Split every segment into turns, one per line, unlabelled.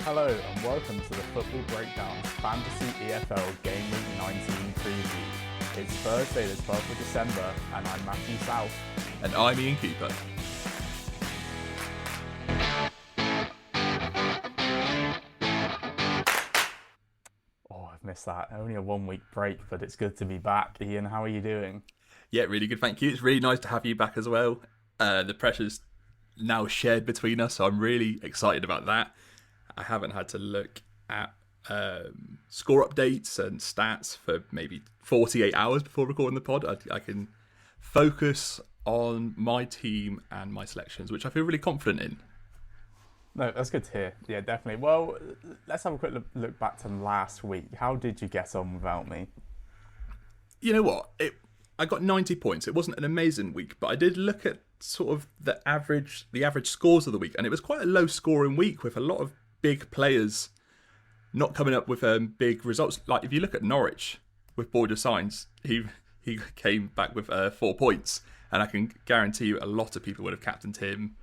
Hello and welcome to the Football Breakdown's Fantasy EFL Gameweek 19 preview. It's Thursday the 12th of December and I'm Matthew South.
And I'm Ian Cooper.
Oh, I've missed that. Only a 1 week break, but it's good to be back. Ian, how are you doing?
Yeah, really good, thank you. It's really nice to have you back as well. The pressure's now shared between us, so I'm really excited about that. I haven't had to look at score updates and stats for maybe 48 hours before recording the pod. I can focus on my team and my selections, which I feel really confident in.
No, that's good to hear. Yeah, definitely. Well, let's have a quick look back to last week. How did you get on without me?
You know what? I got 90 points. It wasn't an amazing week, but I did look at sort of the average scores of the week, and it was quite a low scoring week with a lot of big players not coming up with big results. Like if you look at Norwich with Borja Signs, he came back with 4 points, and I can guarantee you a lot of people would have captained him.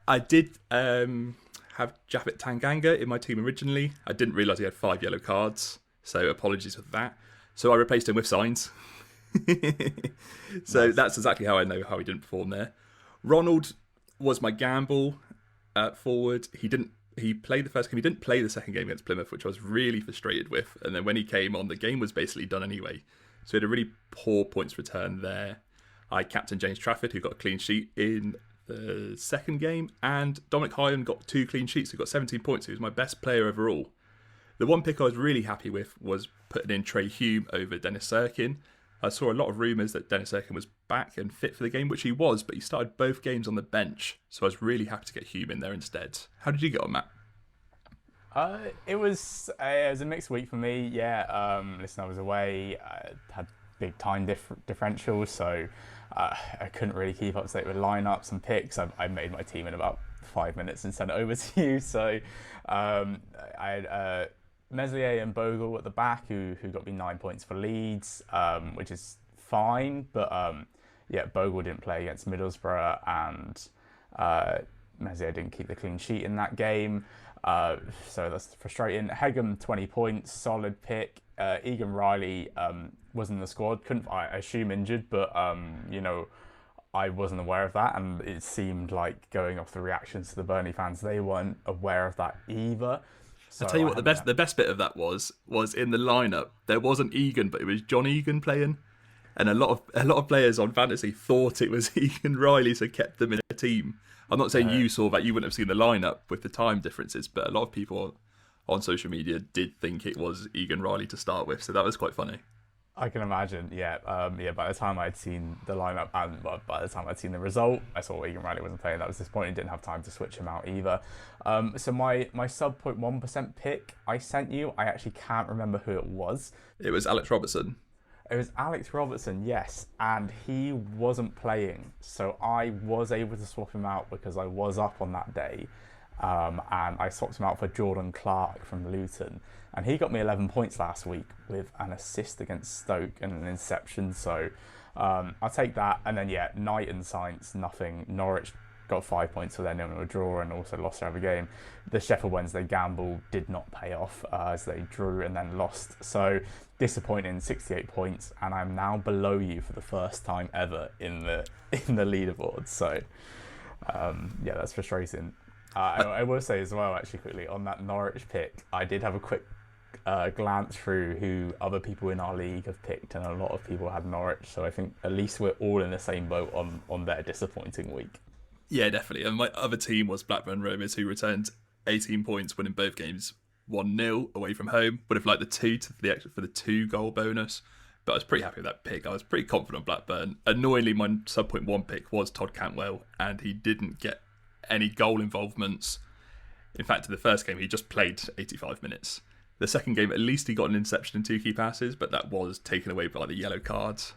I did have Japhet Tanganga in my team originally. I didn't realise he had 5 yellow cards, so apologies for that. So I replaced him with Signs. So that's exactly how I know how he didn't perform there. Ronald was my gamble forward. He played the first game. He didn't play the second game against Plymouth, which I was really frustrated with. And then when he came on, the game was basically done anyway. So he had a really poor points return there. I captained James Trafford, who got a clean sheet in the second game. And Dominic Hyon got 2 clean sheets. He got 17 points. He was my best player overall. The one pick I was really happy with was putting in Trey Hume over Dennis Serkin. I saw a lot of rumours that Dennis Serkin was back and fit for the game, which he was, but he started both games on the bench, so I was really happy to get Hume in there instead. How did you get on, Matt?
It was a mixed week for me. Yeah, listen, I was away. I had big time differentials, so I couldn't really keep up to date with lineups and picks. I made my team in about 5 minutes and sent it over to you. So I had Meslier and Bogle at the back, who got me 9 points for Leeds, which is fine. But Bogle didn't play against Middlesbrough, and Meslier didn't keep the clean sheet in that game. So that's frustrating. Hegem 20 points, solid pick. Egan Riley was in the squad. I assume injured, but I wasn't aware of that, and it seemed like, going off the reactions to the Burnley fans, they weren't aware of that either. So
I'll tell you what, the best bit of that was in the lineup. There wasn't Egan, but it was John Egan playing, and a lot of players on fantasy thought it was Egan Riley, so kept them in a team. I'm not saying you saw that; you wouldn't have seen the lineup with the time differences, but a lot of people on social media did think it was Egan Riley to start with, so that was quite funny.
I can imagine, yeah. By the time I'd seen the lineup and by the time I'd seen the result, I saw Egan Riley wasn't playing. That was disappointing. Didn't have time to switch him out either. So my sub 0.1% pick I sent you, I actually can't remember who it was.
It was Alex Robertson.
It was Alex Robertson, yes, and he wasn't playing, so I was able to swap him out because I was up on that day, and I swapped him out for Jordan Clark from Luton, and he got me 11 points last week with an assist against Stoke and an interception, so I'll take that. And then Knight and Sainz, nothing. Norwich got 5 points for their 0-0 draw and also lost their other game. The Sheffield Wednesday gamble did not pay off as they drew and then lost. So disappointing, 68 points, and I'm now below you for the first time ever in the leaderboard. So that's frustrating. I will say as well, actually quickly, on that Norwich pick, I did have a quick glance through who other people in our league have picked, and a lot of people had Norwich. So I think at least we're all in the same boat on their disappointing week.
Yeah, definitely. And my other team was Blackburn Rovers, who returned 18 points, winning both games 1-0 away from home. Would have liked the 2 for the 2 goal bonus, but I was pretty happy with that pick. I was pretty confident on Blackburn. Annoyingly, my sub 0.1 pick was Todd Cantwell, and he didn't get any goal involvements. In fact, in the first game, he just played 85 minutes. The second game, at least he got an interception and 2 key passes, but that was taken away by the yellow cards.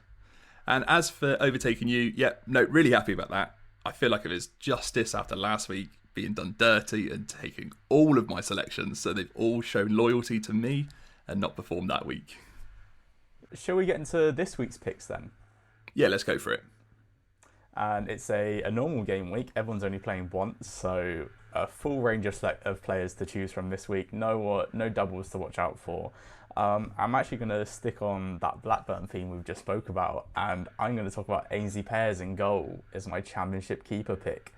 And as for overtaking you, really happy about that. I feel like it was justice after last week being done dirty and taking all of my selections, so they've all shown loyalty to me and not performed that week.
Shall we get into this week's picks then?
Yeah, let's go for it.
And it's a normal game week. Everyone's only playing once, so a full range of players to choose from this week. No doubles to watch out for. I'm actually going to stick on that Blackburn theme we've just spoke about, and I'm going to talk about Ainsley Pears in goal as my championship keeper pick.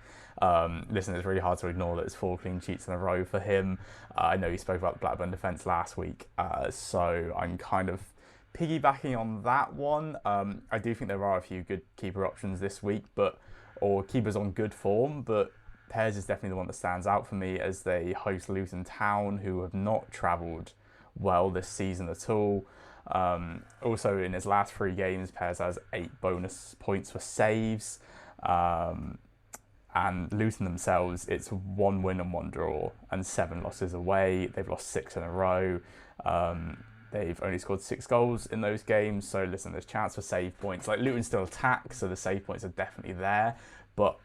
Listen, it's really hard to ignore that it's 4 clean sheets in a row for him. I know he spoke about the Blackburn defence last week, so I'm kind of piggybacking on that one. I do think there are a few good keeper options this week, or keepers on good form, but Pears is definitely the one that stands out for me as they host Luton Town, who have not travelled well this season at all. Also, in his last 3 games, Pears has 8 bonus points for saves. And Luton themselves, it's 1 win and 1 draw and 7 losses away. They've lost 6 in a row. They've only scored 6 goals in those games. So listen, there's chance for save points. Like, Luton still attack, so the save points are definitely there. But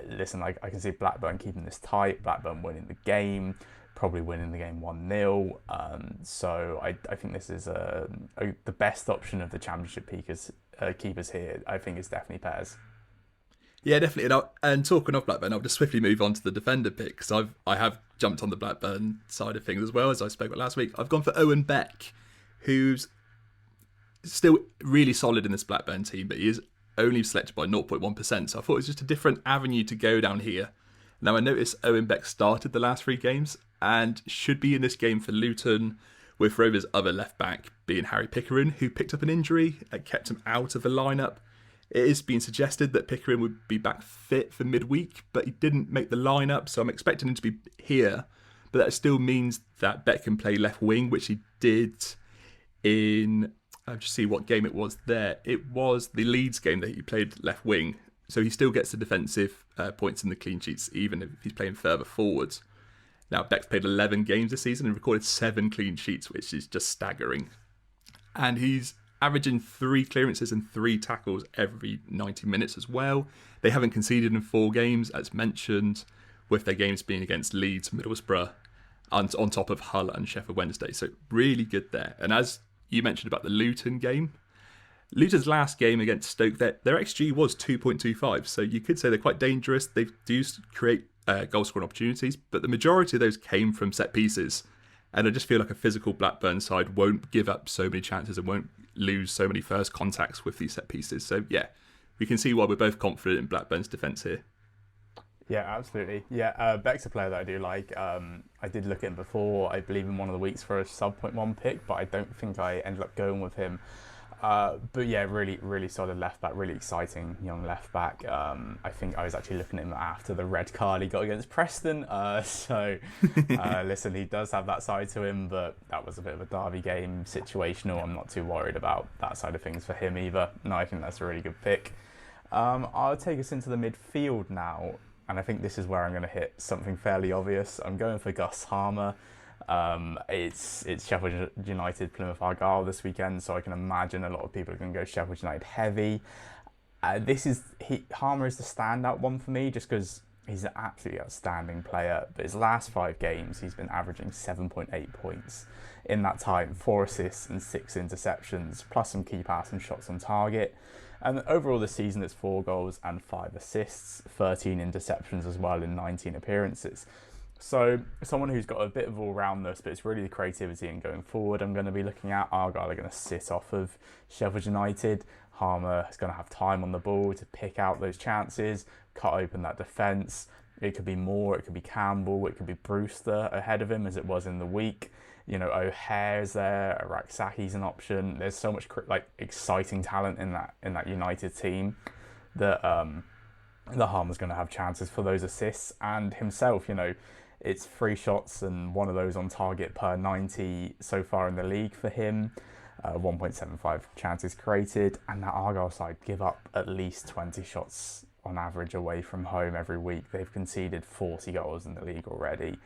listen, I can see Blackburn keeping this tight. Blackburn winning the game, probably winning the game 1-0. So I think this is the best option of the championship keepers here. I think it's definitely Pears.
Yeah, definitely. And talking of Blackburn, I'll just swiftly move on to the defender pick, because I have jumped on the Blackburn side of things as well, as I spoke about last week. I've gone for Owen Beck, who's still really solid in this Blackburn team, but he is only selected by 0.1%. So I thought it was just a different avenue to go down here. Now, I noticed Owen Beck started the last 3 games and should be in this game for Luton, with Rovers' other left back being Harry Pickering, who picked up an injury and kept him out of the lineup. It is being suggested that Pickering would be back fit for midweek, but he didn't make the lineup, so I'm expecting him to be here. But that still means that Beck can play left wing, which he did in... I'll just see what game it was there. It was the Leeds game that he played left wing, so he still gets the defensive points in the clean sheets, even if he's playing further forwards. Now, Beck's played 11 games this season and recorded 7 clean sheets, which is just staggering. And he's averaging 3 clearances and 3 tackles every 90 minutes as well. They haven't conceded in 4 games, as mentioned, with their games being against Leeds, Middlesbrough, and on top of Hull and Sheffield Wednesday. So really good there. And as you mentioned about the Luton game, Luton's last game against Stoke, their XG was 2.25. So you could say they're quite dangerous. They do create goal scoring opportunities, but the majority of those came from set pieces. And I just feel like a physical Blackburn side won't give up so many chances and won't lose so many first contacts with these set pieces. So yeah, we can see why we're both confident in Blackburn's defence here.
Yeah, absolutely. Yeah, Beck's a player that I do like. I did look at him before, I believe in one of the weeks for a sub 0.1 pick, but I don't think I ended up going with him. But yeah, really solid left back, really exciting young left back. I think I was actually looking at him after the red card he got against Preston. Listen, he does have that side to him, but that was a bit of a derby game, situational. I'm not too worried about that side of things for him either. No, I think that's a really good pick. I'll take us into the midfield now, and I think this is where I'm going to hit something fairly obvious. I'm going for Gus Harmer. It's Sheffield United, Plymouth Argyle this weekend, so I can imagine a lot of people are going to go Sheffield United heavy. Harmer is the standout one for me, just because he's an absolutely outstanding player. But his last 5 games, he's been averaging 7.8 points in that time, 4 assists and 6 interceptions, plus some key pass and shots on target. And overall this season, it's 4 goals and 5 assists, 13 interceptions as well in 19 appearances. So someone who's got a bit of all-roundness, but it's really the creativity and going forward I'm going to be looking at. Argyle are going to sit off of Sheffield United. Harmer is going to have time on the ball to pick out those chances, cut open that defence. It could be Moore, it could be Campbell, it could be Brewster ahead of him, as it was in the week. You know, O'Hare's there, Araksaki's an option. There's so much exciting talent in that United team that Harmer's going to have chances for those assists. And himself, you know, it's 3 shots and 1 of those on target per 90 so far in the league for him. 1.75 chances created, and that Argyle side give up at least 20 shots on average away from home every week. They've conceded 40 goals in the league already.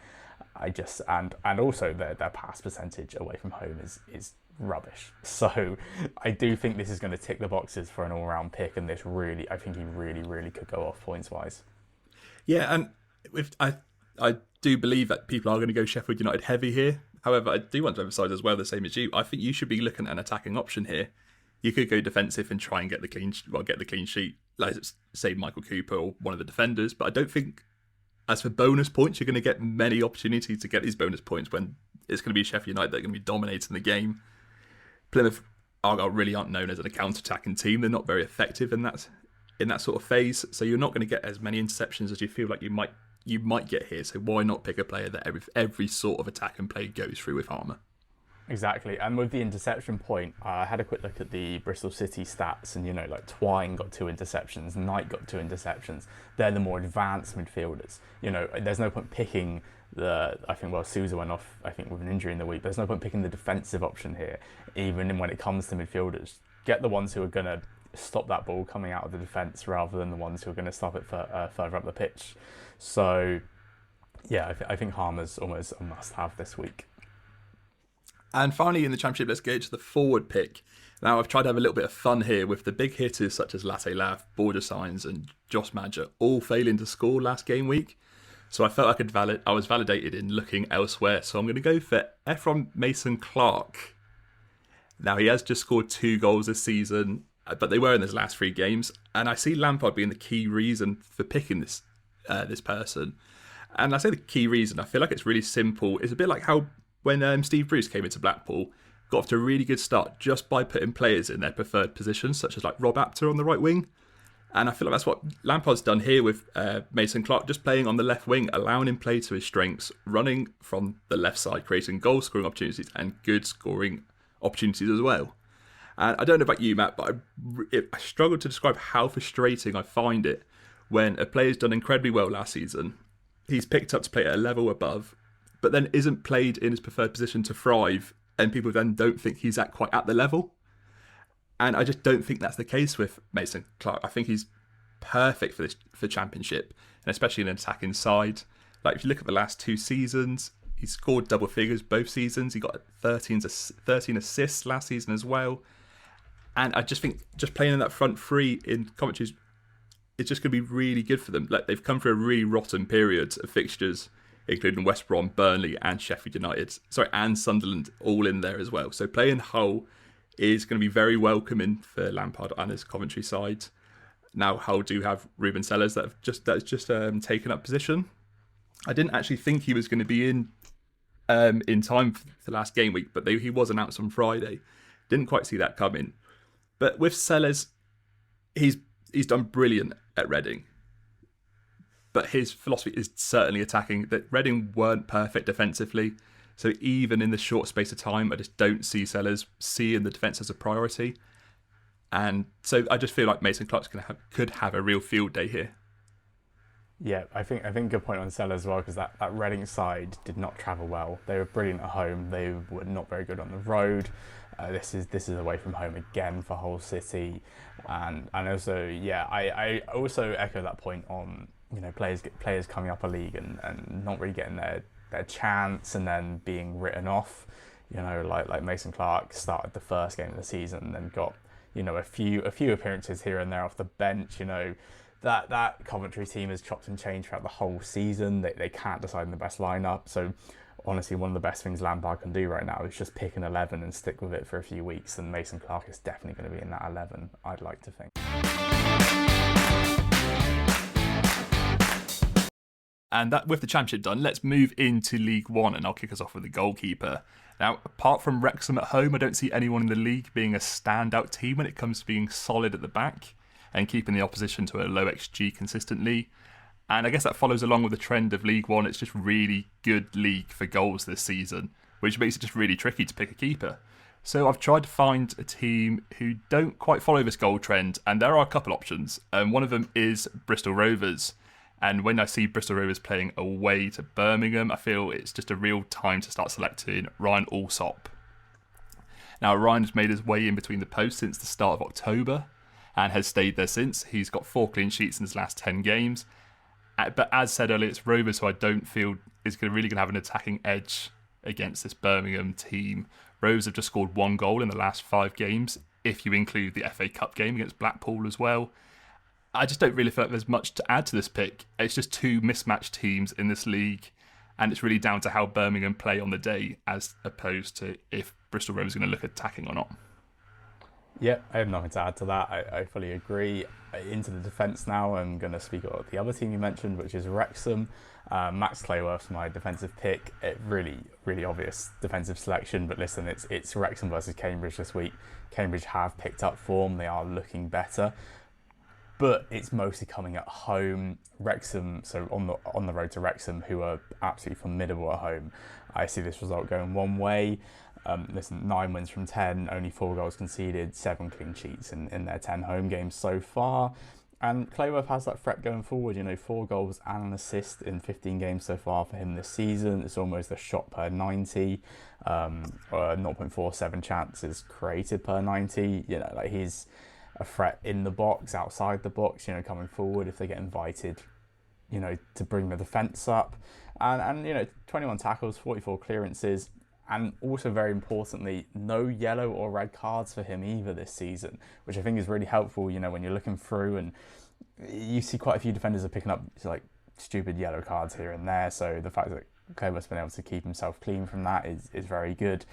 And also their pass percentage away from home is rubbish. So I do think this is going to tick the boxes for an all-round pick, and I think he really could go off points wise.
Yeah, and I do believe that people are going to go Sheffield United heavy here. However, I do want to emphasise as well, the same as you, I think you should be looking at an attacking option here. You could go defensive and try and get the clean sheet, like say Michael Cooper or one of the defenders, but I don't think As for bonus points, you're going to get many opportunities to get these bonus points when it's going to be Sheffield United that are going to be dominating the game. Plymouth Argyle really aren't known as a counter-attacking team. They're not very effective in that sort of phase, so you're not going to get as many interceptions as you feel like you might get here. So why not pick a player that every sort of attack and play goes through with Harmer?
Exactly, and with the interception point, I had a quick look at the Bristol City stats, and like Twine got 2 interceptions, Knight got 2 interceptions. They're the more advanced midfielders. There's no point picking Sousa went off, with an injury in the week. There's no point picking the defensive option here, even when it comes to midfielders. Get the ones who are going to stop that ball coming out of the defence rather than the ones who are going to stop it further up the pitch. So, yeah, I think Harmer's almost a must-have this week.
And finally in the Championship, let's go to the forward pick. Now, I've tried to have a little bit of fun here with the big hitters such as Latte Lav, Border Signs and Josh Madger all failing to score last game week. So I felt I was validated in looking elsewhere. So I'm going to go for Ephron Mason-Clark. Now, he has just scored 2 goals this season, but they were in his last 3 games. And I see Lampard being the key reason for picking this person. And I say the key reason, I feel like it's really simple. It's a bit like how when Steve Bruce came into Blackpool, got off to a really good start just by putting players in their preferred positions, such as like Rob Apter on the right wing. And I feel like that's what Lampard's done here with Mason Clark, just playing on the left wing, allowing him play to his strengths, running from the left side, creating goal-scoring opportunities and good scoring opportunities as well. And I don't know about you, Matt, but I struggle to describe how frustrating I find it when a player's done incredibly well last season. He's picked up to play at a level above, but then isn't played in his preferred position to thrive, and people then don't think he's quite at the level. And I just don't think that's the case with Mason Clark. I think he's perfect for Championship, and especially in an attacking side. Like, if you look at the last 2 seasons, he scored double figures both seasons. He got 13 assists last season as well. And I just think just playing in that front 3 in Coventry is just going to be really good for them. Like, they've come through a really rotten period of fixtures, including West Brom, Burnley and Sheffield United. And Sunderland all in there as well. So playing Hull is going to be very welcoming for Lampard and his Coventry side. Now Hull do have Ruben Sellers that's just taken up position. I didn't actually think he was going to be in time for the last game week, but he was announced on Friday. Didn't quite see that coming. But with Sellers, he's done brilliant at Reading. But his philosophy is certainly attacking. That Reading weren't perfect defensively. So even in the short space of time, I just don't see Sellers seeing the defence as a priority. And so I just feel like Mason Clark could have a real field day here.
Yeah, I think good point on Sellers as well, because that Reading side did not travel well. They were brilliant at home. They were not very good on the road. This is away from home again for Hull City, and also I also echo that point on players coming up a league and not really getting their chance and then being written off. Like Mason Clark started the first game of the season and then got a few appearances here and there off the bench. That Coventry team has chopped and changed throughout the whole season. They can't decide on the best lineup. So honestly, one of the best things Lampard can do right now is just pick an 11 and stick with it for a few weeks. And Mason Clark is definitely going to be in that 11, I'd like to think.
And that with the Championship done, let's move into League One, and I'll kick us off with the goalkeeper. Now, apart from Wrexham at home, I don't see anyone in the league being a standout team when it comes to being solid at the back and keeping the opposition to a low XG consistently. And I guess that follows along with the trend of League One. It's just really good league for goals this season, which makes it just really tricky to pick a keeper. So I've tried to find a team who don't quite follow this goal trend, and there are a couple options. One of them is Bristol Rovers. And when I see Bristol Rovers playing away to Birmingham, I feel it's just a real time to start selecting Ryan Alsop. Now, Ryan has made his way in between the posts since the start of October and has stayed there since. He's got 4 clean sheets in his last 10 games. But as said earlier, it's Rovers who I don't feel is really going to have an attacking edge against this Birmingham team. Rovers have just scored 1 goal in the last 5 games, if you include the FA Cup game against Blackpool as well. I just don't really feel like there's much to add to this pick. It's just 2 mismatched teams in this league, and it's really down to how Birmingham play on the day as opposed to if Bristol Rovers are going to look attacking or not.
Yeah, I have nothing to add to that. I fully agree. Into the defence now, I'm going to speak about the other team you mentioned, which is Wrexham. Max Clayworth's my defensive pick. Really obvious defensive selection. But listen, it's Wrexham versus Cambridge this week. Cambridge have picked up form. They are looking better, but it's mostly coming at home. Wrexham, so on the road to Wrexham, who are absolutely formidable at home. I see this result going one way. Listen, 9 wins from 10, only 4 goals conceded, 7 clean sheets in their 10 home games so far. And Clayworth has that threat going forward, 4 goals and an assist in 15 games so far for him this season. It's almost a shot per 90, or 0.47 chances created per 90. He's a threat in the box, outside the box, coming forward if they get invited, to bring the defence up. And 21 tackles, 44 clearances. And also, very importantly, no yellow or red cards for him either this season, which I think is really helpful, when you're looking through and you see quite a few defenders are picking up like stupid yellow cards here and there. So the fact that Clayworth's been able to keep himself clean from that is very good.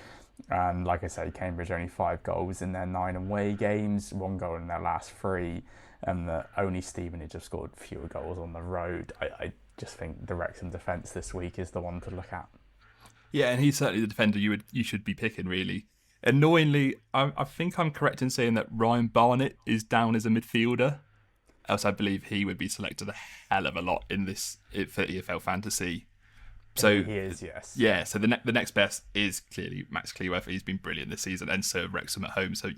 And like I say, Cambridge only 5 goals in their 9 away games, 1 goal in their last 3, and only Stevenage have scored fewer goals on the road. I just think the Wrexham defence this week is the one to look at.
Yeah, and he's certainly the defender you should be picking, really. Annoyingly, I think I'm correct in saying that Ryan Barnett is down as a midfielder. Else, I believe he would be selected a hell of a lot for EFL Fantasy. So
he is, yes.
Yeah, so the next best is clearly Max Cleworth. He's been brilliant this season, and so Wrexham at home. So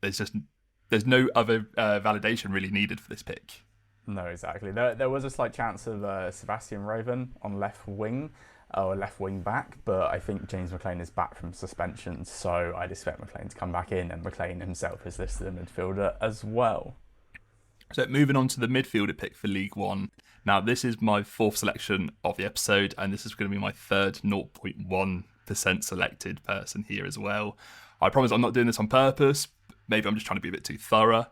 there's no other validation really needed for this pick.
No, exactly. There was a slight chance of Sebastian Raven on left wing, or left wing back, but I think James McLean is back from suspension, so I'd expect McLean to come back in, and McLean himself is listed as midfielder as well.
So moving on to the midfielder pick for League One. Now, this is my 4th selection of the episode, and this is going to be my 3rd 0.1% selected person here as well. I promise I'm not doing this on purpose. Maybe I'm just trying to be a bit too thorough.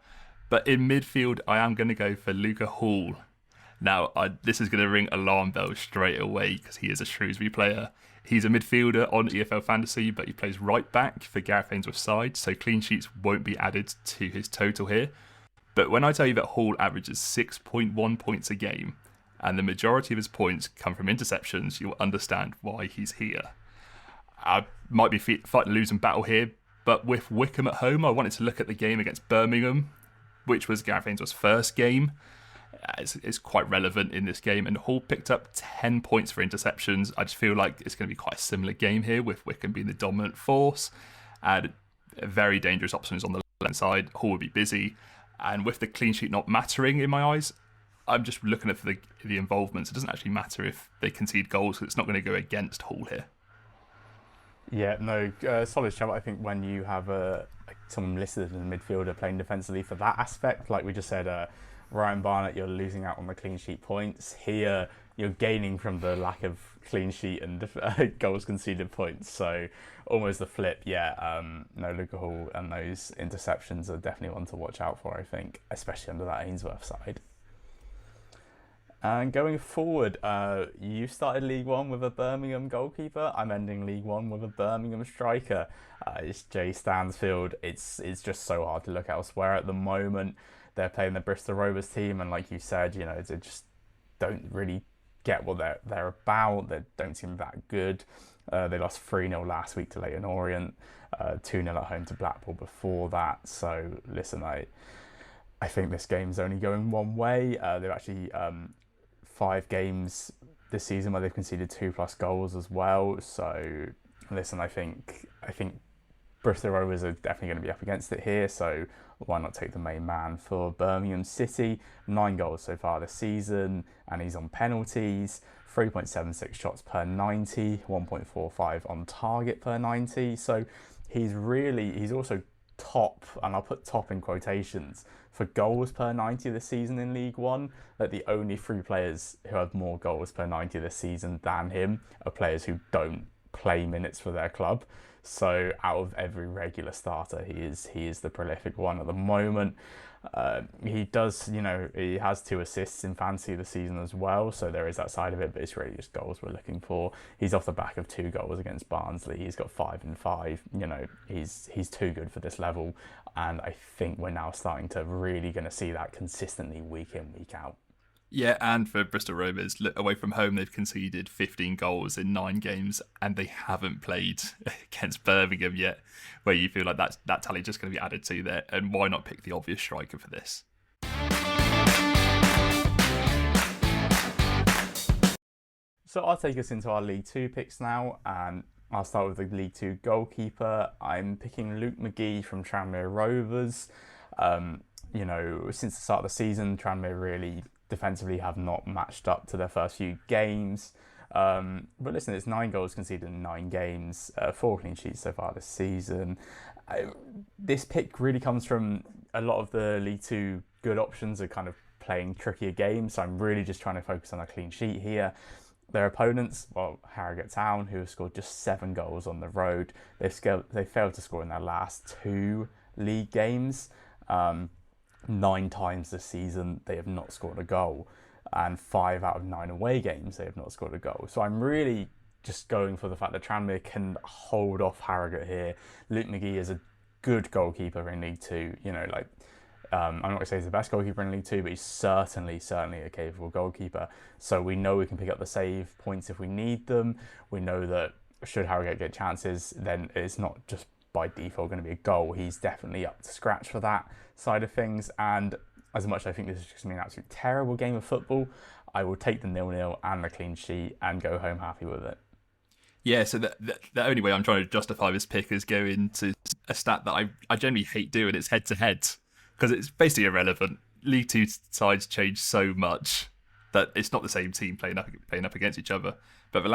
But in midfield, I am going to go for Luca Hall. Now, this is going to ring alarm bells straight away because he is a Shrewsbury player. He's a midfielder on EFL Fantasy, but he plays right back for Gareth Ainsworth's side, so clean sheets won't be added to his total here. But when I tell you that Hall averages 6.1 points a game, and the majority of his points come from interceptions, you'll understand why he's here. I might be fighting a losing battle here, but with Wycombe at home, I wanted to look at the game against Birmingham, which was Gareth Ainsworth's first game. It's quite relevant in this game, and Hall picked up 10 points for interceptions. I just feel like it's going to be quite a similar game here, with Wycombe being the dominant force, and very dangerous options on the left side. Hall will be busy, and with the clean sheet not mattering in my eyes, I'm just looking at the involvements. It doesn't actually matter if they concede goals, because it's not going to go against Hall here.
Yeah, no, solid shout. I think when you have someone listed as a midfielder playing defensively for that aspect, like we just said, Ryan Barnett, you're losing out on the clean sheet points. Here, you're gaining from the lack of clean sheet and goals conceded points. So almost the flip. Yeah, no, Luca Hall and those interceptions are definitely one to watch out for, I think, especially under that Ainsworth side. And going forward, you started League One with a Birmingham goalkeeper. I'm ending League One with a Birmingham striker. It's Jay Stansfield. It's just so hard to look elsewhere at the moment. They're playing the Bristol Rovers team, and like you said, they just don't really get what they're about. They don't seem that good. They lost 3-0 last week to Leyton Orient, 2-0 at home to Blackpool before that. So listen, I think this game's only going one way. They've actually 5 games this season where they've conceded 2+ goals as well. So listen, I think Bristol Rovers are definitely going to be up against it here, so why not take the main man for Birmingham City? 9 goals so far this season, and he's on penalties, 3.76 shots per 90, 1.45 on target per 90. So he's also top, and I'll put top in quotations, for goals per 90 this season in League One. That the only 3 players who have more goals per 90 this season than him are players who don't play minutes for their club. So out of every regular starter, he is the prolific one at the moment. He does, he has 2 assists in fantasy this season as well, so there is that side of it, but it's really just goals we're looking for. He's off the back of 2 goals against Barnsley. He's got 5 and 5. He's too good for this level, and I think we're now starting to really going to see that consistently week in, week out.
Yeah, and for Bristol Rovers, away from home, they've conceded 15 goals in 9 games, and they haven't played against Birmingham yet, where you feel like that tally just going to be added to there. And why not pick the obvious striker for this?
So I'll take us into our League Two picks now, and I'll start with the League Two goalkeeper. I'm picking Luke McGee from Tranmere Rovers. Since the start of the season, Tranmere really defensively have not matched up to their first few games. But listen, it's 9 goals conceded in 9 games, 4 clean sheets so far this season. This pick really comes from a lot of the League Two good options are kind of playing trickier games, so I'm really just trying to focus on a clean sheet here. Their opponents, Harrogate Town, who have scored just 7 goals on the road. They failed to score in their last 2 league games. 9 times this season, they have not scored a goal. And 5 out of 9 away games, they have not scored a goal. So I'm really just going for the fact that Tranmere can hold off Harrogate here. Luke McGee is a good goalkeeper in League Two. I'm not going to say he's the best goalkeeper in League Two, but he's certainly a capable goalkeeper. So we know we can pick up the save points if we need them. We know that should Harrogate get chances, then it's not just by default going to be a goal. He's definitely up to scratch for that side of things. And as much as I think this is just going to be an absolute terrible game of football, I will take the 0-0 and the clean sheet and go home happy with it.
Yeah, so the only way I'm trying to justify this pick is going to a stat that I generally hate doing. It's head-to-head, because it's basically irrelevant. League Two sides change so much that it's not the same team playing up against each other. But the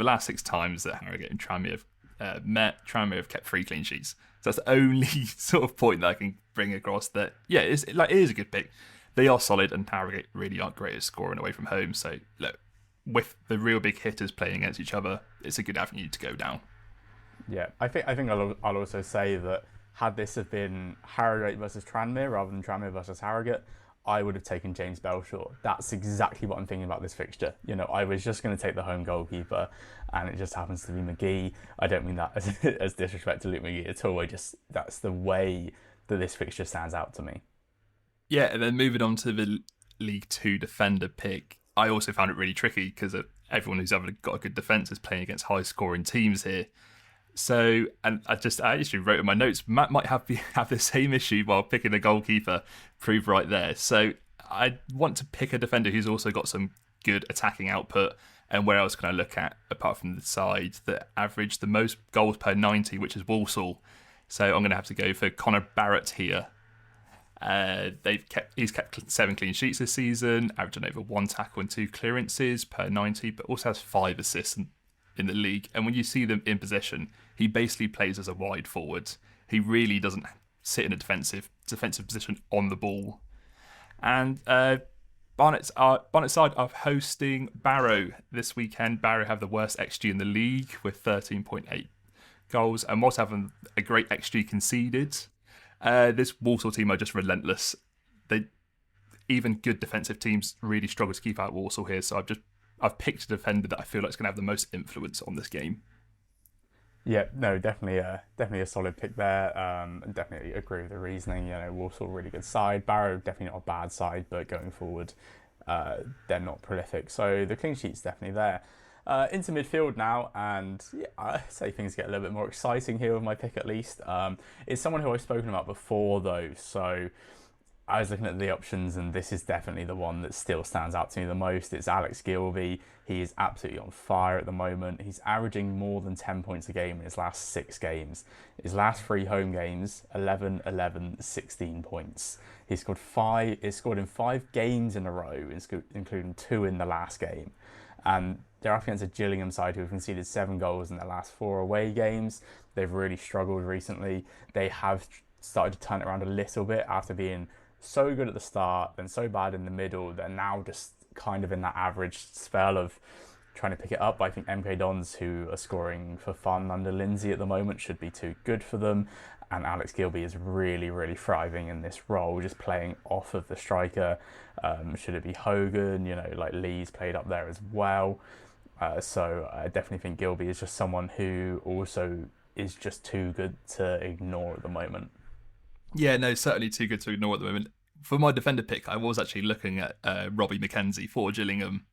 last 6 times that Harrogate and Tranmere have met, Tranmere have kept 3 clean sheets. So that's the only sort of point that I can bring across. That it is a good pick. They are solid, and Harrogate really aren't great at scoring away from home. So look, with the real big hitters playing against each other, it's a good avenue to go down.
Yeah, I think I'll also say that had this have been Harrogate versus Tranmere rather than Tranmere versus Harrogate, I would have taken James Belshaw. That's exactly what I'm thinking about this fixture. I was just going to take the home goalkeeper, and it just happens to be McGee. I don't mean that as disrespect to Luke McGee at all. That's the way that this fixture stands out to me.
Yeah, and then moving on to the League Two defender pick, I also found it really tricky because everyone who's ever got a good defence is playing against high-scoring teams here. So, and I actually wrote in my notes, Matt might have the same issue while picking a goalkeeper, prove right there. So I want to pick a defender who's also got some good attacking output. And where else can I look at, apart from the side that averaged the most goals per 90, which is Walsall. So I'm going to have to go for Connor Barrett here. He's kept 7 clean sheets this season, averaging over 1 tackle and 2 clearances per 90, but also has 5 assists in the league. And when you see them in possession, he basically plays as a wide forward. He really doesn't sit in a defensive position on the ball. And Barnet's side are hosting Barrow this weekend. Barrow have the worst XG in the league with 13.8 goals, and whilst having a great XG conceded, this Walsall team are just relentless. Even good defensive teams really struggle to keep out Walsall here. So I've picked a defender that I feel like is going to have the most influence on this game.
Yeah, no, definitely a solid pick there. Definitely agree with the reasoning. Walsall really good side. Barrow definitely not a bad side, but going forward, they're not prolific. So the clean sheet's definitely there. Into midfield now, and I say things get a little bit more exciting here with my pick at least. It's someone who I've spoken about before though, so I was looking at the options, and this is definitely the one that still stands out to me the most. It's Alex Gilby. He is absolutely on fire at the moment. He's averaging more than 10 points a game in his last 6 games. His last 3 home games, 11, 11, 16 points. He scored in 5 games in a row, including 2 in the last game. And they're up against a Gillingham side who have conceded 7 goals in their last 4 away games. They've really struggled recently. They have started to turn it around a little bit after being so good at the start, then so bad in the middle. They're now just kind of in that average spell of trying to pick it up. But I think MK Dons, who are scoring for fun under Lindsay at the moment, should be too good for them. And Alex Gilby is really, really thriving in this role, just playing off of the striker. Should it be Hogan? Like Lee's played up there as well. So I definitely think Gilby is just someone who also is just too good to ignore at the moment.
Yeah, no, certainly too good to ignore at the moment. For my defender pick, I was actually looking at Robbie McKenzie for Gillingham.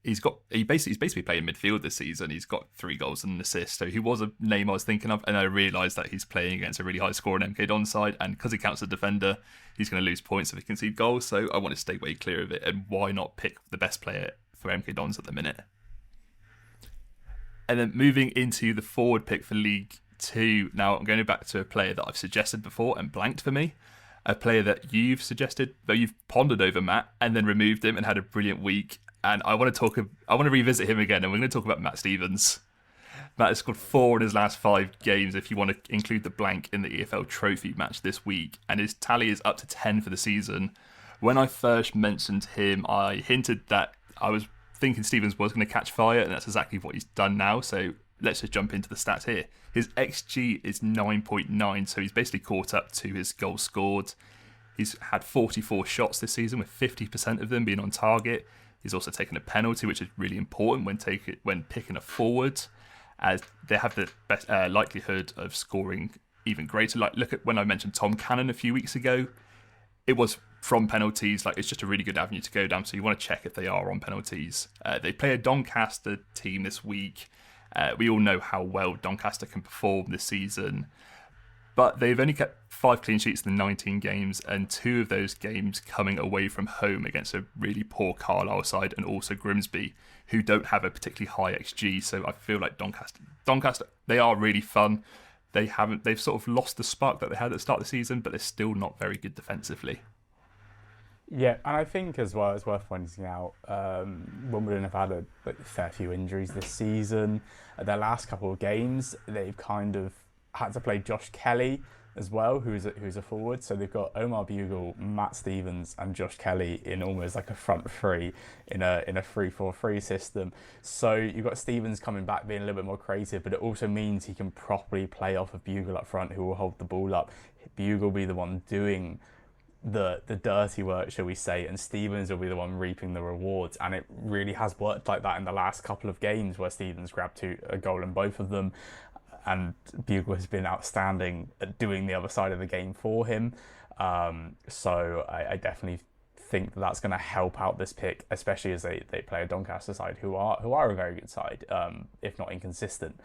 He's basically playing midfield this season. He's got 3 goals and an assist. So he was a name I was thinking of, and I realised that he's playing against a really high scoring MK Dons side, and because he counts as a defender, he's going to lose points if he concede goals. So I want to stay way clear of it, and why not pick the best player for MK Dons at the minute? And then moving into the forward pick for League 2. Now I'm going back to a player that I've suggested before and blanked for me. A player that you've suggested, though you've pondered over, Matt, and then removed him and had a brilliant week. And I want to revisit him again, and we're going to talk about Matt Stevens. Matt has scored 4 in his last 5 games, if you want to include the blank in the EFL Trophy match this week, and his tally is up to 10 for the season. When I first mentioned him, I hinted that I was thinking Stevens was going to catch fire, and that's exactly what he's done now. So let's just jump into the stats here. His XG is 9.9, so he's basically caught up to his goals scored. He's had 44 shots this season, with 50% of them being on target. He's also taken a penalty, which is really important when picking a forward, as they have the best likelihood of scoring even greater. Like, look at when I mentioned Tom Cannon a few weeks ago. It was from penalties. Like, it's just a really good avenue to go down. So you want to check if they are on penalties. They play a Doncaster team this week. We all know how well Doncaster can perform this season. But they've only kept 5 clean sheets in the 19 games, and 2 of those games coming away from home against a really poor Carlisle side, and also Grimsby, who don't have a particularly high XG. So I feel like Doncaster, they are really fun. They've sort of lost the spark that they had at the start of the season, but they're still not very good defensively.
Yeah, and I think as well it's worth pointing out, Wimbledon have had a fair few injuries this season. Their last couple of games, they've kind of had to play Josh Kelly as well, who's a forward. So they've got Omar Bugle, Matt Stevens, and Josh Kelly in almost like a front three in a 3-4-3 system. So you've got Stevens coming back, being a little bit more creative, but it also means he can properly play off of Bugle up front, who will hold the ball up. Bugle will be the one doing the dirty work, shall we say, and Stevens will be the one reaping the rewards. And it really has worked like that in the last couple of games, where Stevens grabbed a goal in both of them, and Bugle has been outstanding at doing the other side of the game for him. So I definitely think that's going to help out this pick, especially as they play a Doncaster side who are a very good side, if not inconsistent.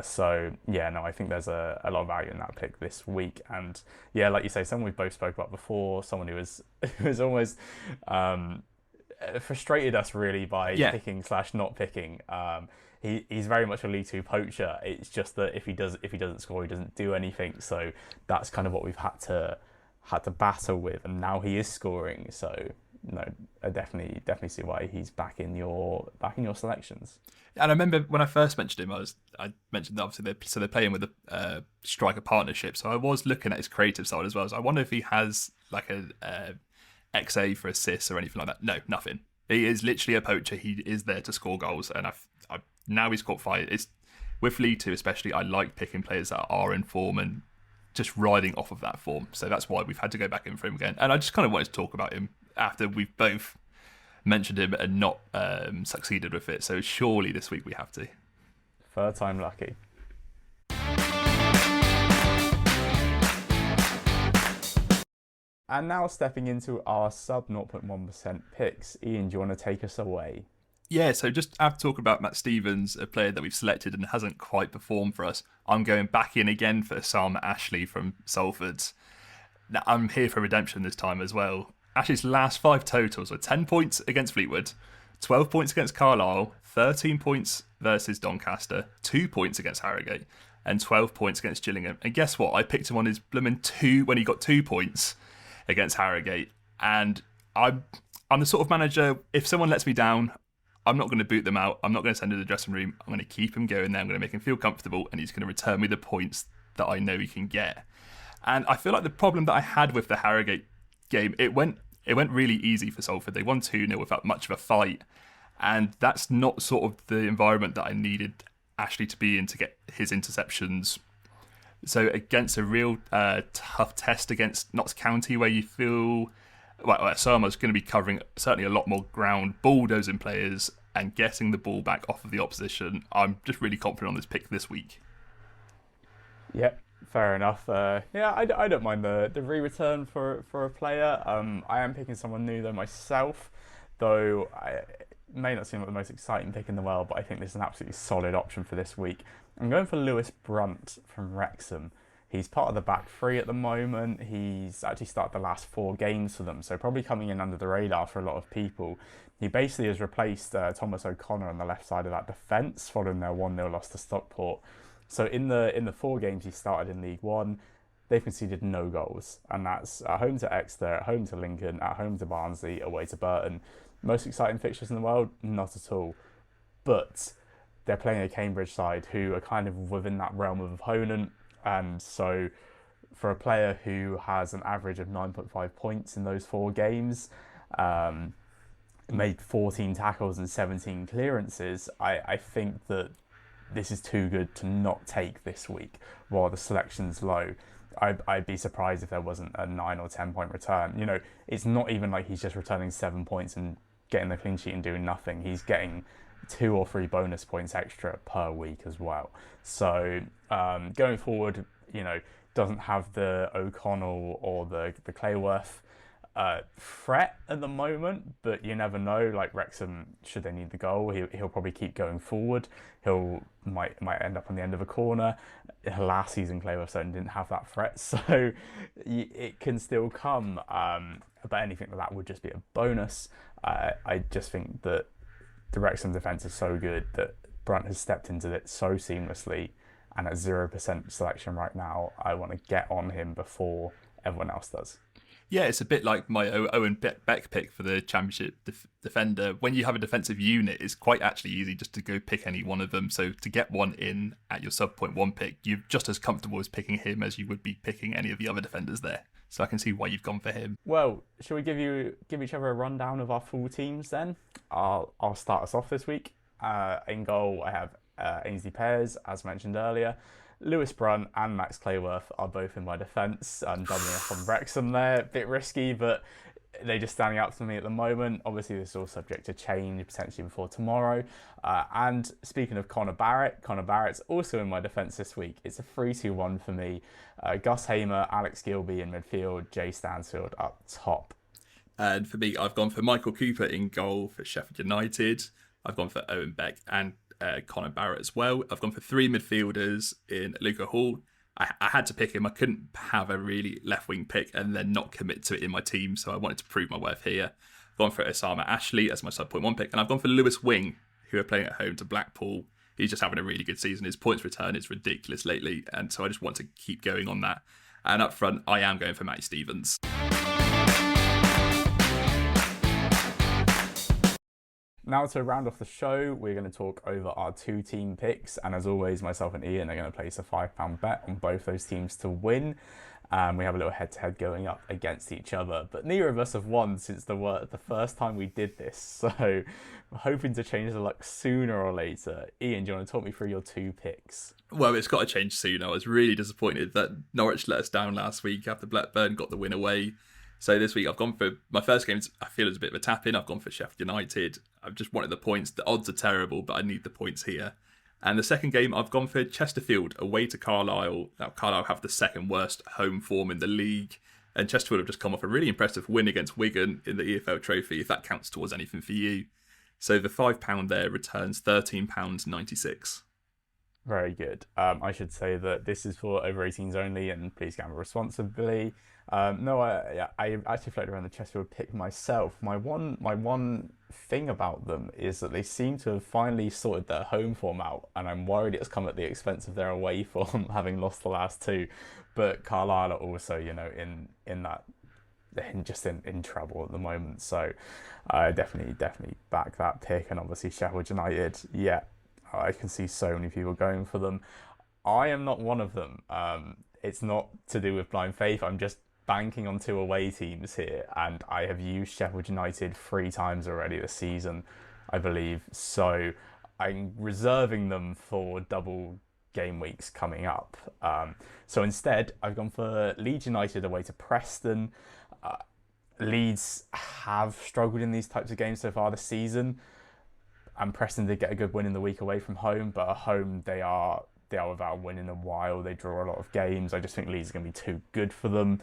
So yeah, no, I think there's a lot of value in that pick this week. And yeah, like you say, someone we both spoke about before, someone who was almost frustrated us really by picking / not picking. He's very much a League 2 poacher. It's just that if he doesn't score, he doesn't do anything. So that's kind of what we've had to battle with, and now he is scoring. So no, I definitely see why he's back in your selections.
And I remember when I first mentioned him, I mentioned that obviously they're playing with a striker partnership. So I was looking at his creative side as well. So I wonder if he has like a XA for assists or anything like that. No, nothing. He is literally a poacher. He is there to score goals, and now he's caught fire. It's with League 2 especially, I like picking players that are in form and just riding off of that form. So that's why we've had to go back in for him again. And I just kind of wanted to talk about him after we've both mentioned him and not succeeded with it. So surely this week we have to.
Third time lucky. And now stepping into our sub 0.1% picks. Ian, do you want to take us away?
Yeah, so just after talking about Matt Stevens, a player that we've selected and hasn't quite performed for us, I'm going back in again for Osama Ashley from Salford. Now, I'm here for redemption this time as well. Ashley's last 5 totals were 10 points against Fleetwood, 12 points against Carlisle, 13 points versus Doncaster, 2 points against Harrogate, and 12 points against Gillingham. And guess what? I picked him on his blooming 2 when he got 2 points against Harrogate. And I'm the sort of manager, if someone lets me down, I'm not going to boot them out. I'm not going to send him to the dressing room. I'm going to keep him going there. I'm going to make him feel comfortable, and he's going to return me the points that I know he can get. And I feel like the problem that I had with the Harrogate game, it went really easy for Salford. They won 2-0 without much of a fight. And that's not sort of the environment that I needed Ashley to be in to get his interceptions. So against a real tough test against Notts County, where you feel Sama's going to be covering certainly a lot more ground, bulldozing players and getting the ball back off of the opposition, I'm just really confident on this pick this week.
Yep, fair enough. I don't mind the re-return for a player. I am picking someone new though myself, though it may not seem like the most exciting pick in the world, but I think this is an absolutely solid option for this week. I'm going for Lewis Brunt from Wrexham. He's part of the back three at the moment. He's actually started the last 4 games for them, so probably coming in under the radar for a lot of people. He basically has replaced Thomas O'Connor on the left side of that defence following their 1-0 loss to Stockport. So in the 4 games he started in League One, they've conceded no goals, and that's at home to Exeter, at home to Lincoln, at home to Barnsley, away to Burton. Most exciting fixtures in the world? Not at all. But they're playing a Cambridge side who are kind of within that realm of opponent, and so for a player who has an average of 9.5 points in those 4 games, made 14 tackles and 17 clearances, I think that this is too good to not take this week while the selection's low. I'd be surprised if there wasn't a 9 or 10 point return. You know, it's not even like he's just returning 7 points and getting the clean sheet and doing nothing. He's getting 2 or 3 bonus points extra per week as well. So going forward, you know, doesn't have the O'Connell or the Clayworth threat at the moment, but you never know. Like Wrexham, should they need the goal, he'll probably keep going forward. He'll might end up on the end of a corner. Last season, Clayworth certainly didn't have that threat, so it can still come. But anything like that would just be a bonus. I just think that the Wrexham defence is so good that Brunt has stepped into it so seamlessly, and at 0% selection right now, I want to get on him before everyone else does.
Yeah, it's a bit like my Owen Beck pick for the Championship defender. When you have a defensive unit, it's quite actually easy just to go pick any one of them. So to get one in at your sub 0.1 pick, you're just as comfortable as picking him as you would be picking any of the other defenders there. So I can see why you've gone for him.
Well, shall we give each other a rundown of our full teams then? I'll start us off this week. In goal, I have Ainsley Pears, as mentioned earlier. Lewis Brunt and Max Clayworth are both in my defence. I'm doubling up on Wrexham there. A bit risky, but they're just standing out for me at the moment. Obviously, this is all subject to change, potentially before tomorrow. And speaking of Connor Barrett's also in my defence this week. It's a 3-2-1 for me. Gus Hamer, Alex Gilby in midfield, Jay Stansfield up top.
And for me, I've gone for Michael Cooper in goal for Sheffield United. I've gone for Owen Beck and Connor Barrett as well. I've gone for 3 midfielders in Luca Hall. I had to pick him. I couldn't have a really left-wing pick and then not commit to it in my team, so I wanted to prove my worth here. I've gone for Osama Ashley as my sub 0.1 pick, and I've gone for Lewis Wing, who are playing at home to Blackpool. He's just having a really good season. His points return is ridiculous lately, and so I just want to keep going on that. And up front, I am going for Matty Stevens.
Now to round off the show, we're going to talk over our 2 team picks, and as always, myself and Ian are going to place a £5 bet on both those teams to win. We have a little head-to-head going up against each other, but neither of us have won since the first time we did this, so we're hoping to change the luck sooner or later. Ian, do you want to talk me through your 2 picks?
Well, it's got to change soon. I was really disappointed that Norwich let us down last week after Blackburn got the win away. So this week I've gone for my first game. I feel it's a bit of a tap-in. I've gone for Sheffield United. I've just wanted the points. The odds are terrible, but I need the points here. And the second game, I've gone for Chesterfield away to Carlisle. Now, Carlisle have the second worst home form in the league. And Chesterfield have just come off a really impressive win against Wigan in the EFL Trophy, if that counts towards anything for you. So the £5 there returns £13.96.
Very good. I should say that this is for over 18s only, and please gamble responsibly. I actually floated around the Chesterfield pick myself. My one thing about them is that they seem to have finally sorted their home form out, and I'm worried it's come at the expense of their away form, having lost the last 2. But Carlisle are also, you know, in trouble at the moment. So I definitely back that pick, and obviously Sheffield United. Yeah, I can see so many people going for them. I am not one of them. It's not to do with blind faith. I'm just banking on 2 away teams here, and I have used Sheffield United 3 times already this season. I believe. So I'm reserving them for double game weeks coming up. So instead, I've gone for Leeds United away to Preston. Uh, Leeds have struggled in these types of games so far this season, and Preston did get a good win in the week away from home, but at home they are without a win in a while. They draw a lot of games. I just think Leeds are going to be too good for them,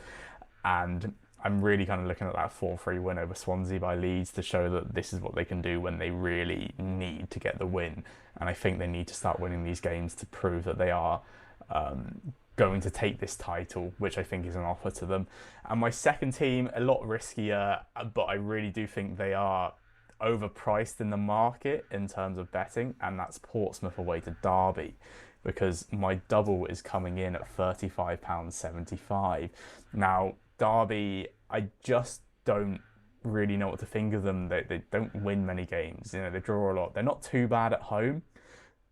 and I'm really kind of looking at that 4-3 win over Swansea by Leeds to show that this is what they can do when they really need to get the win. And I think they need to start winning these games to prove that they are going to take this title, which I think is an offer to them. And my second team, a lot riskier, but I really do think they are overpriced in the market in terms of betting, and that's Portsmouth away to Derby, because my double is coming in at £35.75. Now, Derby, I just don't really know what to think of them. They don't win many games. They draw a lot. They're not too bad at home.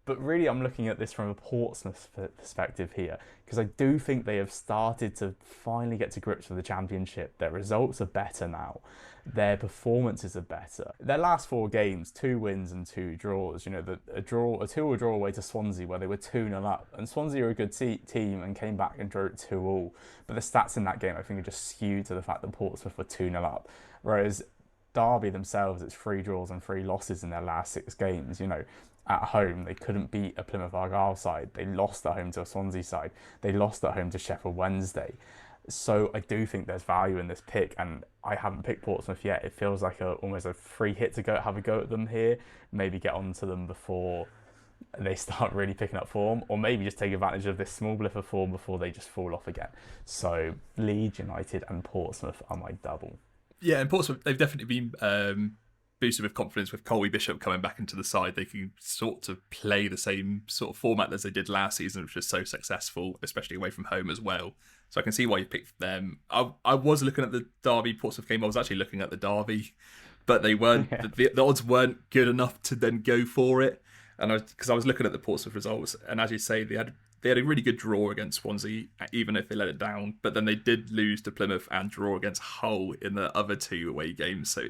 But really, I'm looking at this from a Portsmouth perspective here, because I do think they have started to finally get to grips with the Championship. Their results are better now. Their performances are better. Their last 4 games, 2 wins and 2 draws. A 2-2 draw away to Swansea where they were 2-0 up. And Swansea are a good team and came back and drew it 2-2. But the stats in that game, I think, are just skewed to the fact that Portsmouth were 2-0 up. Whereas Derby themselves, it's 3 draws and 3 losses in their last 6 games. At home, they couldn't beat a Plymouth Argyle side. They lost at home to a Swansea side. They lost at home to Sheffield Wednesday. So I do think there's value in this pick, and I haven't picked Portsmouth yet. It feels like almost a free hit to have a go at them here. Maybe get onto them before they start really picking up form, or maybe just take advantage of this small blip of form before they just fall off again. So Leeds United and Portsmouth are my double.
Yeah, and Portsmouth, they've definitely been boosted with confidence with Colby Bishop coming back into the side. They can sort of play the same sort of format as they did last season, which was so successful, especially away from home as well. So I can see why you picked them. I was looking at the Derby Portsmouth game. I was actually looking at the Derby, but they weren't. Yeah. The odds weren't good enough to then go for it. And because I was looking at the Portsmouth results, and as you say, they had a really good draw against Swansea, even if they let it down. But then they did lose to Plymouth and draw against Hull in the other 2 away games. So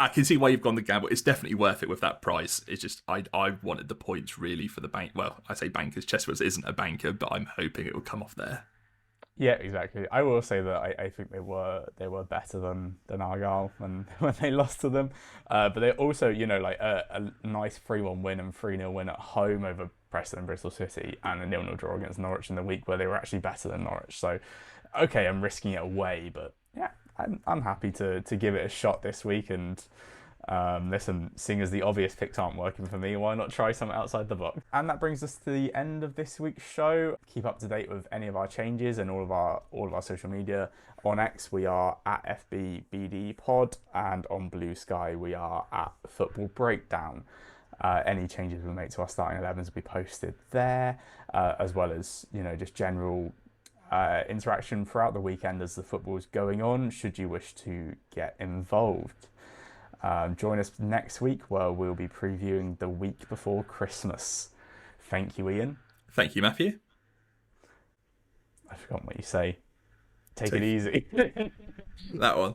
I can see why you've gone the gamble. It's definitely worth it with that price. It's just I wanted the points really for the bank. Well, I say bankers. Cheswood isn't a banker, but I'm hoping it will come off there.
Yeah, exactly. I will say that I think they were better than Argyle when they lost to them. But they also, a nice 3-1 win and 3-0 win at home over Preston and Bristol City, and a 0-0 draw against Norwich in the week where they were actually better than Norwich. So, okay, I'm risking it away, but yeah, I'm happy to give it a shot this week. And listen, seeing as the obvious picks aren't working for me, why not try something outside the box? And that brings us to the end of this week's show. Keep up to date with any of our changes and all of our social media. On X, we are at FBBD Pod, and on Bluesky, we are at Football Breakdown. Any changes we make to our starting 11s will be posted there, as well as just general interaction throughout the weekend as the football is going on, should you wish to get involved. Join us next week where we'll be previewing the week before Christmas. Thank you, Ian.
Thank you, Matthew.
I forgot what you say. Take it easy.
That one.